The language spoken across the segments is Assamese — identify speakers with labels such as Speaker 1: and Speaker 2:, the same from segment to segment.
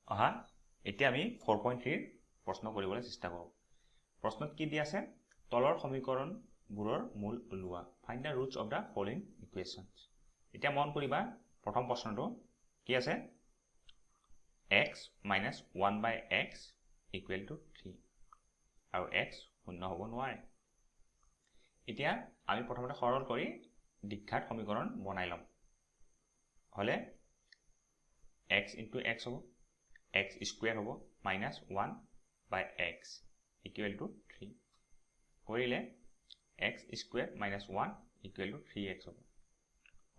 Speaker 1: অহা এতিয়া আমি 4.3 প্ৰশ্ন কৰিবলৈ চেষ্টা কৰোঁ প্ৰশ্নত কি দিয়া আছে তলৰ সমীকৰণবোৰৰ মূল উলিওৱা find the roots of the following equations এতিয়া মন কৰিবা প্ৰথম প্ৰশ্নটো কি আছে x minus 1 by x equal to 3 আৰু x শূন্য হ'ব নোৱাৰে এতিয়া আমি প্ৰথমতে সৰল কৰি দীঘঘাত সমীকৰণ বনাই লম হলে x into x হ'ব x square হ'ব minus 1 by x equal to 3 কৰিলে x square minus 1 equal to 3x হ'ব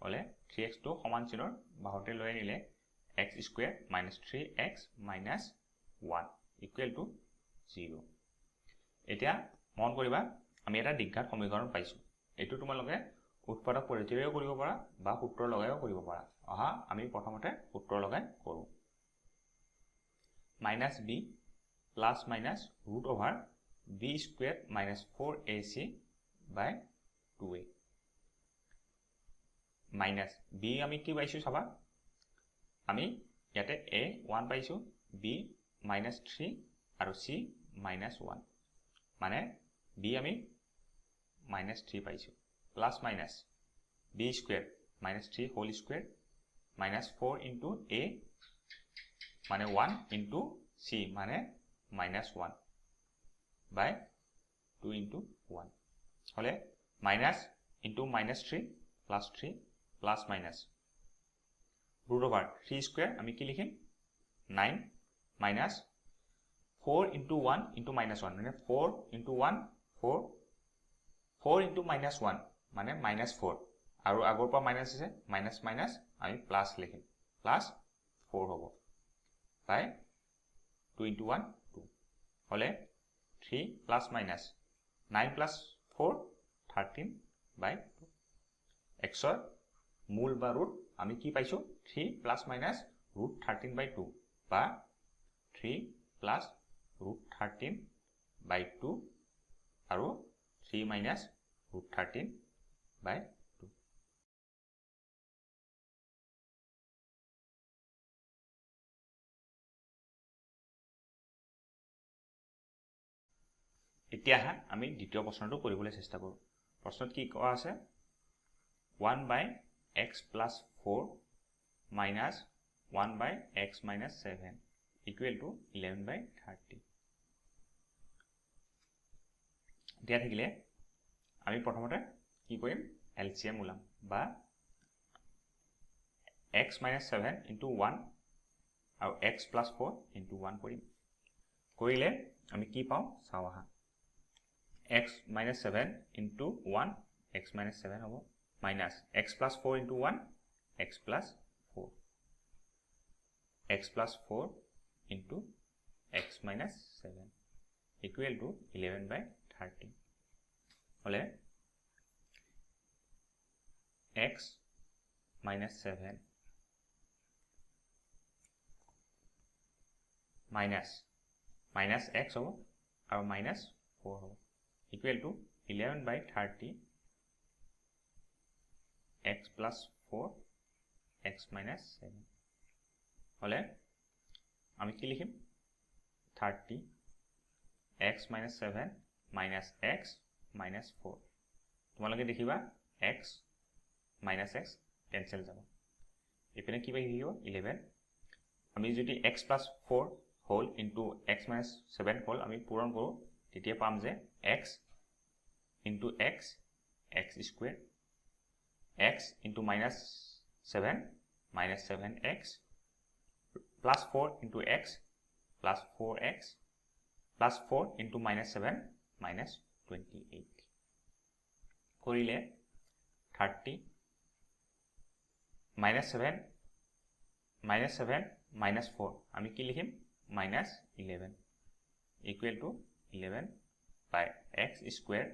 Speaker 1: হলে 3x টো সমান চিনৰ বাহতে লৈ আনিলে x square minus 3x minus 1 equal to 0 এতিয়া মন কৰিবা আমি এটা দীঘঘাত সমীকৰণ পাইছো এটো তোমালোকে উৎপাদক পদ্ধতিৰেও কৰিব পাৰা বা সূত্ৰ লগাইও কৰিব পাৰা অহা আমি প্ৰথমতে সূত্ৰ লগাই কৰো minus b plus minus root over b square minus 4ac by 2a minus b আমি কি পাইছো চাবা আমি ইয়াতে a 1 পাইছো b minus 3 আৰু c minus 1 মানে b আমি minus 3 পাইছো plus minus b square minus 3 whole square minus 4 into a মানে 1 into c মানে minus 1 by 2 into 1 হলে minus into minus 3 plus minus root over 3 square আমি কি লিখিম 9 minus 4 into 1 into minus 1 মানে 4 into 1 4 into minus 1 মানে minus 4 আৰু আগৰ পৰা minus আছে minus minus আমি plus লিখিম plus 4 হ'ব by 2 into 1 2 হলে 3 plus minus 9 plus 4 13 by 2 x ৰ মূল বা ৰুট আমি কি পাইছো 3 plus minus root 13 by 2 বা 3 plus root 13 by 2 আৰু 3 minus root 13 by 2 এতিয়া আমি দ্বিতীয় প্ৰশ্নটো কৰিবলৈ চেষ্টা কৰো প্ৰশ্নত কি কোৱা আছে 1 by x plus 4 minus 1 by x minus 7 equal to 11 by 30 দিয়া থাকিলে আমি প্ৰথমতে কি কৰিম LCM উলাম বা x minus 7 into 1 আৰু x plus 4 into 1 কৰিম কৰিলে আমি কি পাওঁ চাও আহা x minus 7 into 1 x minus 7 হ'ব minus x plus 4 into 1 x plus 4 x plus 4 into x minus 7 equal to 11 by 30 হলে x minus 7 minus x হ'ব আৰু minus 4 হ'ব equal to 11 by 30 x plus 4 x minus 7 হলে আমি কি লিখিম 30 x minus 7 minus x minus 4 তোমালোকে দেখিবা x minus x cancel যাব ইপিনে কি পাই থাকিব 11 আমি যদি x plus 4 whole into x minus 7 whole আমি পূৰণ কৰো তেতিয়া পাম যে x into x x square x into minus 7 minus 7x plus 4 into x plus 4x plus 4 into minus 7 minus 28 কৰিলে 30 minus 7 minus 4 আমি কি লিখিম minus 11 equal to 11 by x square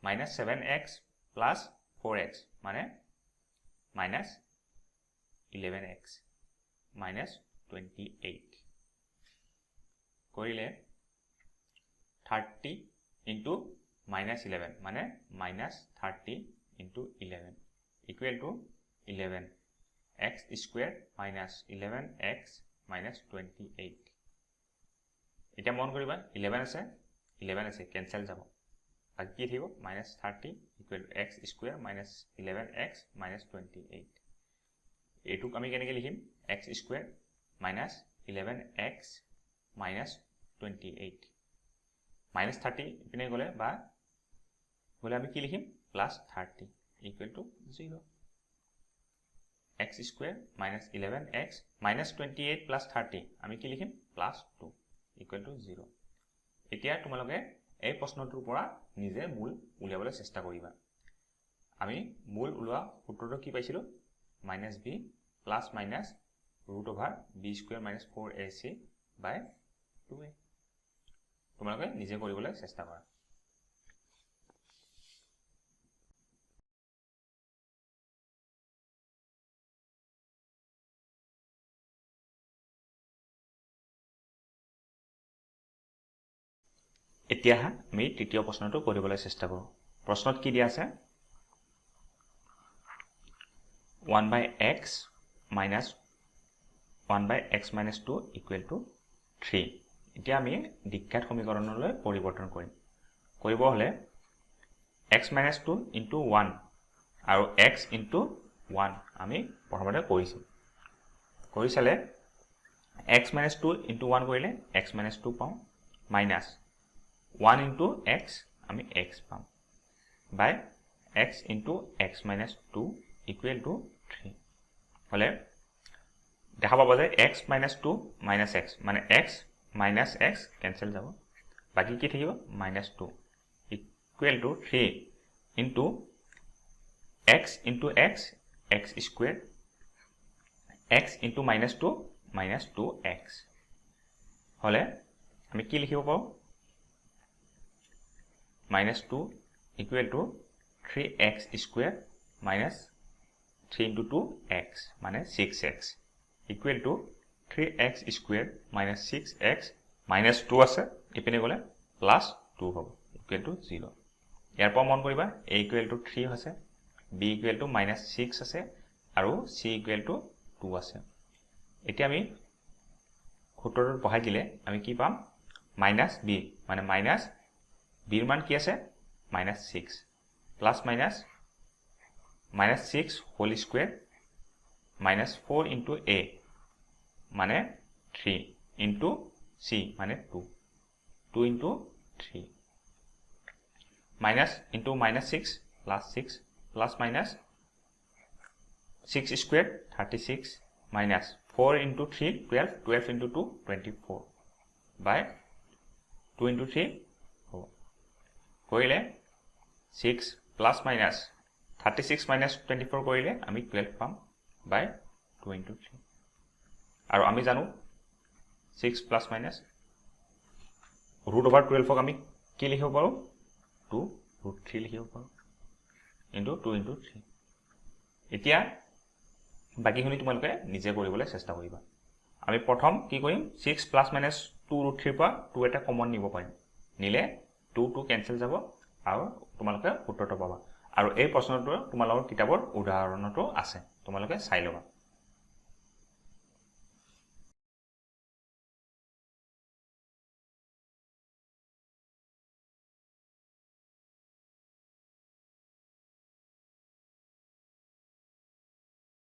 Speaker 1: minus 7x plus 4x মানে minus 11x minus 28 কৰিলে 30 into minus 11 মানে minus 30 into 11 equal to 11 x square minus 11x minus 28 এতিয়া মন কৰিবা 11 আছে কেনসেল যাব আৰু কি থাকিব minus 30 equal to x square minus 11x minus 28 এইটোক আমি কেনেকৈ লিখিম x square minus 11x minus 28 minus 30 ইপিনে গলে আমি কি লিখিম plus 30 equal to 0 x square minus 11x minus 28 plus 30 আমি কি লিখিম plus 2 equal to 0 এতিয়া তোমালোকে এই প্ৰশ্নটোৰ পৰা নিজে মূল উলিয়াবলৈ চেষ্টা কৰিবা আমি মূল উলোৱা সূত্ৰটো কি পাইছিলো minus b plus minus root over b square minus 4ac by 2a তোমালোকে নিজে কৰিবলৈ চেষ্টা কৰা এতিয়া আমি তৃতীয় প্ৰশ্নটো কৰিবলৈ চেষ্টা কৰো প্ৰশ্নত কি দিয়া আছে 1 by x minus 1 by x minus 2 equal to 3 এতিয়া আমি দ্বিঘাত সমীকৰণলৈ পৰিৱৰ্তন কৰিম কৰিব হলে x minus 2 into 1 আৰু x into 1 আমি প্ৰথমতে কৰি চালে x minus 2 into 1 কৰিলে x minus 2 পাম minus 1 into x আমি x পাম by x into x minus 2 equal to 3 হলে দেখা পাব যে x minus 2 minus x মানে x minus x cancel যাব বাকি কি থাকিব minus 2 equal to 3 into x into x x square x into minus 2 minus 2x হলে আমি কি লিখিব পাৰো minus 2 equal to 3x square minus 3 into 2x মানে 6x equal to 3x square minus 6x minus 2 আছে ইপিনে গলে plus 2 হ'ব equal to 0 ইয়াৰ পৰা মন কৰিবা a equal to 3 আছে b equal to minus 6 আছে আৰু c equal to 2 আছে এতিয়া আমি সূত্ৰটো বহাই দিলে আমি কি পাম minus b মানে minus b এর মান কি আছে minus 6 plus minus minus 6 whole square minus 4 into a মানে 3 into c মানে 2 2 into 3 minus into minus 6 plus 6 plus minus 6 square 36 minus 4 into 3 12 12 into 2 24 by 2 into 3 কৰিলে 6 plus minus 36 minus 24 কৰিলে আমি 12 পাম by 2 into 3 আৰু আমি জানো 6 plus minus root over 12 ক আমি কি লিখিব পাৰো 2 root 3 লিখিব পাৰো into 2 into 3 এতিয়া বাকিখিনি তোমালোকে নিজে কৰিবলৈ চেষ্টা কৰিবা আমি প্ৰথম কি কৰিম 6 plus minus 2 root 3 পৰা 2 এটা কমন নিব পাৰিম নিলে 2 কেনসেল যাব আৰু তোমালোকে উত্তৰটো পাবা আৰু এই প্ৰশ্নটো তোমালোকৰ কিতাপৰ উদাহৰণটো আছে তোমালোকে চাই লবা